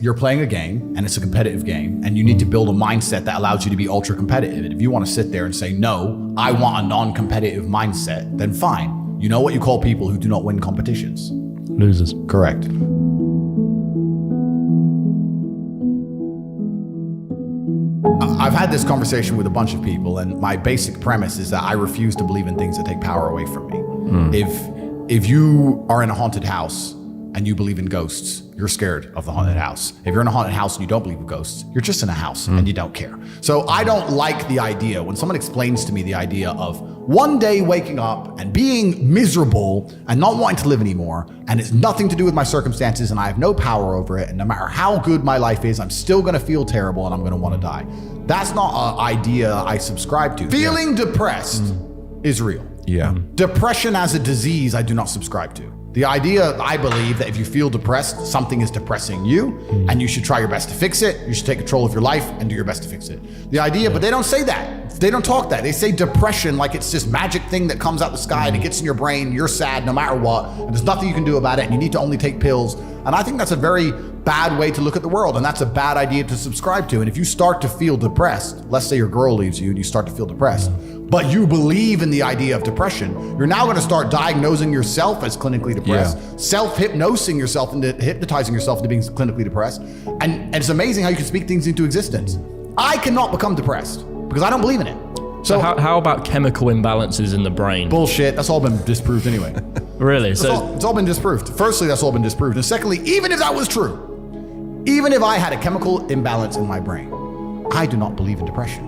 you're playing a game and it's a competitive game and you need to build a mindset that allows you to be ultra competitive. And if you want to sit there and say, no, I want a non-competitive mindset, then fine. You know what you call people who do not win competitions? Losers. Correct. I've had this conversation with a bunch of people, and my basic premise is that I refuse to believe in things that take power away from me. If you are in a haunted house and you believe in ghosts, you're scared of the haunted house. If you're in a haunted house and you don't believe in ghosts, you're just in a house and you don't care. So I don't like the idea when someone explains to me the idea of one day waking up and being miserable and not wanting to live anymore, and it's nothing to do with my circumstances and I have no power over it, and no matter how good my life is, I'm still gonna feel terrible and I'm gonna wanna die. That's not an idea I subscribe to. Feeling depressed is real. Yeah. Depression as a disease, I do not subscribe to. The idea, I believe, that if you feel depressed, something is depressing you, and you should try your best to fix it. You should take control of your life and do your best to fix it. The idea, but they don't say that. They don't talk that. They say depression like it's this magic thing that comes out the sky and it gets in your brain, you're sad no matter what, and there's nothing you can do about it, and you need to only take pills. And I think that's a very bad way to look at the world, and that's a bad idea to subscribe to. And if you start to feel depressed, let's say your girl leaves you and you start to feel depressed, but you believe in the idea of depression, you're now gonna start diagnosing yourself as clinically depressed, self-hypnosing yourself into hypnotizing yourself into being clinically depressed. And it's amazing how you can speak things into existence. I cannot become depressed because I don't believe in it. So how about chemical imbalances in the brain? Bullshit, that's all been disproved anyway. Really? It's all been disproved. Firstly, that's all been disproved. And secondly, even if that was true, even if I had a chemical imbalance in my brain, I do not believe in depression.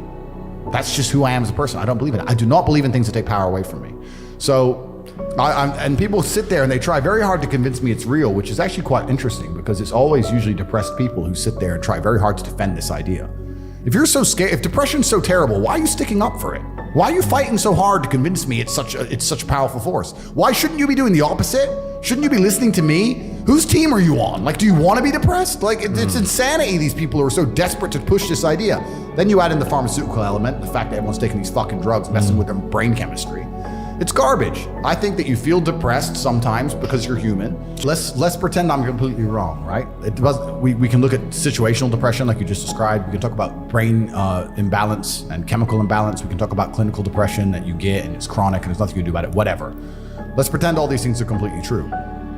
That's just who I am as a person. I don't believe in it. I do not believe in things that take power away from me. So, and people sit there and they try very hard to convince me it's real, which is actually quite interesting because it's always usually depressed people who sit there and try very hard to defend this idea. If you're so scared, if depression's so terrible, why are you sticking up for it? Why are you fighting so hard to convince me it's such a powerful force? Why shouldn't you be doing the opposite? Shouldn't you be listening to me? Whose team are you on? Like, do you want to be depressed? Like, it's insanity, these people who are so desperate to push this idea. Then you add in the pharmaceutical element, the fact that everyone's taking these fucking drugs, messing with their brain chemistry. It's garbage. I think that you feel depressed sometimes because you're human. Let's pretend I'm completely wrong, right? We can look at situational depression like you just described. We can talk about brain imbalance and chemical imbalance. We can talk about clinical depression that you get and it's chronic and there's nothing you can do about it, whatever. Let's pretend all these things are completely true.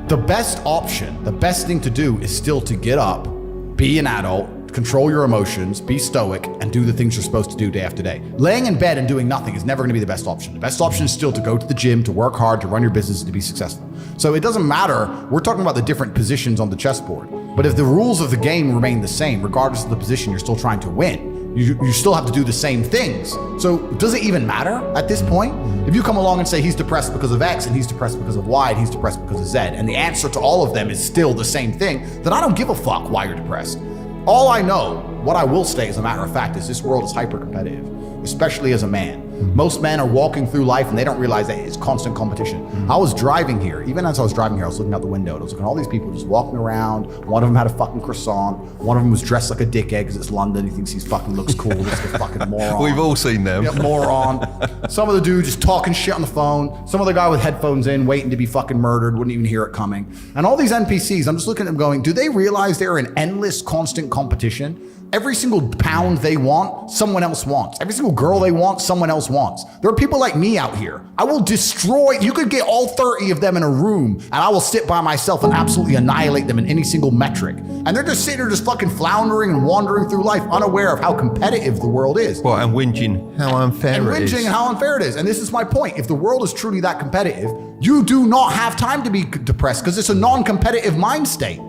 The best option, the best thing to do is still to get up, be an adult, control your emotions, be stoic, and do the things you're supposed to do day after day. Laying in bed and doing nothing is never gonna be the best option. The best option is still to go to the gym, to work hard, to run your business, and to be successful. So it doesn't matter, we're talking about the different positions on the chessboard. But if the rules of the game remain the same, regardless of the position you're still trying to win, you still have to do the same things. So does it even matter at this point? If you come along and say he's depressed because of X, and he's depressed because of Y, and he's depressed because of Z, and the answer to all of them is still the same thing, then I don't give a fuck why you're depressed. All I know, what I will say as a matter of fact, is this world is hyper competitive, especially as a man. Most men are walking through life and they don't realize that it's constant competition. I was driving here, even as I was driving here, I was looking out the window and I was looking at all these people just walking around. One of them had a fucking croissant. One of them was dressed like a dickhead because it's London. He thinks he fucking looks cool. This is a fucking moron. We've all seen them. Yeah, moron. Some of the dude just talking shit on the phone. Some other guy with headphones in, waiting to be fucking murdered, wouldn't even hear it coming. And all these NPCs, I'm just looking at them going, do they realize they're in endless, constant competition? Every single pound they want, someone else wants. Every single girl they want, someone else wants. There are people like me out here. I will destroy, you could get all 30 of them in a room and I will sit by myself and absolutely annihilate them in any single metric. And they're just sitting there just fucking floundering and wandering through life unaware of how competitive the world is. Well, and whinging how unfair it is. And how unfair it is. And this is my point. If the world is truly that competitive, you do not have time to be depressed because it's a non-competitive mind state.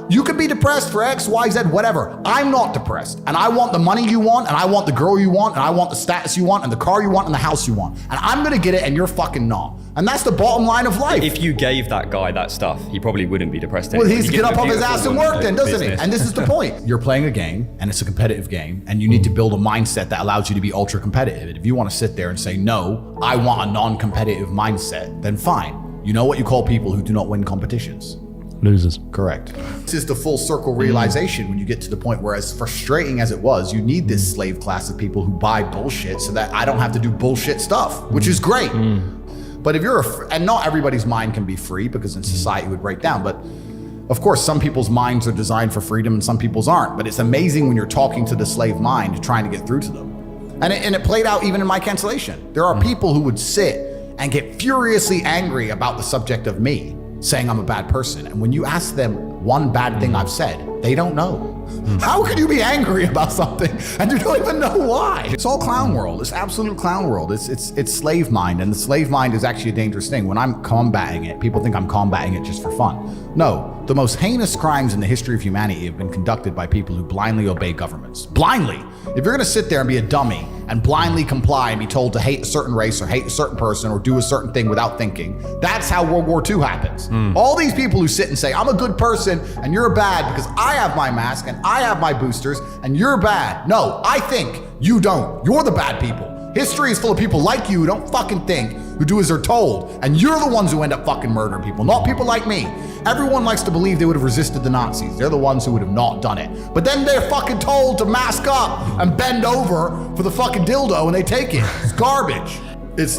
You could be depressed for X, Y, Z, whatever. I'm not depressed. And I want the money you want, and I want the girl you want, and I want the status you want, and the car you want, and the house you want. And I'm gonna get it, and you're fucking not. And that's the bottom line of life. If you gave that guy that stuff, he probably wouldn't be depressed anymore. Well, he's get up off his ass and work then, doesn't he? And this is the point. You're playing a game, and it's a competitive game, and you need to build a mindset that allows you to be ultra competitive. And if you want to sit there and say, no, I want a non-competitive mindset, then fine. You know what you call people who do not win competitions? Losers. Correct. This is the full circle realization when you get to the point where, as frustrating as it was, you need this slave class of people who buy bullshit so that I don't have to do bullshit stuff, which is great. But if you're, and not everybody's mind can be free because in society it would break down, but Of course, some people's minds are designed for freedom and some people's aren't, but it's amazing when you're talking to the slave mind trying to get through to them. And it played out even in my cancellation. There are people who would sit and get furiously angry about the subject of me, saying I'm a bad person. And when you ask them one bad thing I've said, they don't know. How could you be angry about something and you don't even know why? It's all clown world. It's absolute clown world. It's slave mind, and the slave mind is actually a dangerous thing. When I'm combating it, people think I'm combating it just for fun. No, the most heinous crimes in the history of humanity have been conducted by people who blindly obey governments. Blindly. If you're gonna sit there and be a dummy and blindly comply and be told to hate a certain race or hate a certain person or do a certain thing without thinking, that's how World War II happens. All these people who sit and say, I'm a good person and you're bad because I have my mask and I have my boosters and you're bad. No, I think, you don't. You're the bad people. History is full of people like you who don't fucking think, who do as they're told, and you're the ones who end up fucking murdering people, not people like me. Everyone likes to believe they would have resisted the Nazis. They're the ones who would have not done it. But then they're fucking told to mask up and bend over for the fucking dildo and they take it. It's garbage.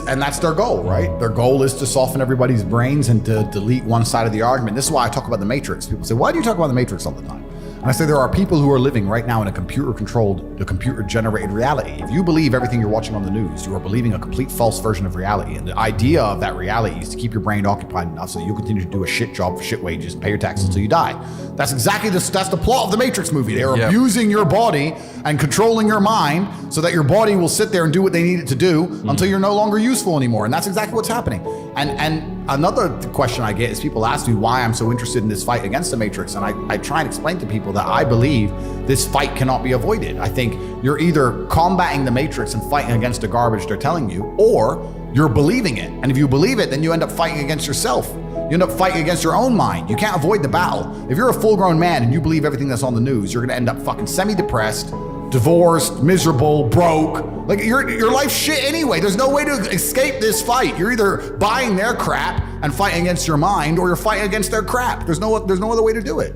And that's their goal, right? Their goal is to soften everybody's brains and to delete one side of the argument. This is why I talk about the Matrix. People say, why do you talk about the Matrix all the time? And I say there are people who are living right now in a computer-generated reality. If you believe everything you're watching on the news, you are believing a complete false version of reality. And the idea of that reality is to keep your brain occupied enough so that you'll continue to do a shit job for shit wages and pay your taxes until you die. That's exactly that's the plot of the Matrix movie. They are abusing your body and controlling your mind so that your body will sit there and do what they need it to do until you're no longer useful anymore. And that's exactly what's happening. And another question I get is people ask me why I'm so interested in this fight against the Matrix. And I try and explain to people that I believe this fight cannot be avoided. I think you're either combating the Matrix and fighting against the garbage they're telling you, or you're believing it. And if you believe it, then you end up fighting against yourself. You end up fighting against your own mind. You can't avoid the battle. If you're a full-grown man and you believe everything that's on the news, you're gonna end up fucking semi-depressed, divorced, miserable, broke. Like your life's shit anyway. There's no way to escape this fight. You're either buying their crap and fighting against your mind, or you're fighting against their crap. There's no other way to do it.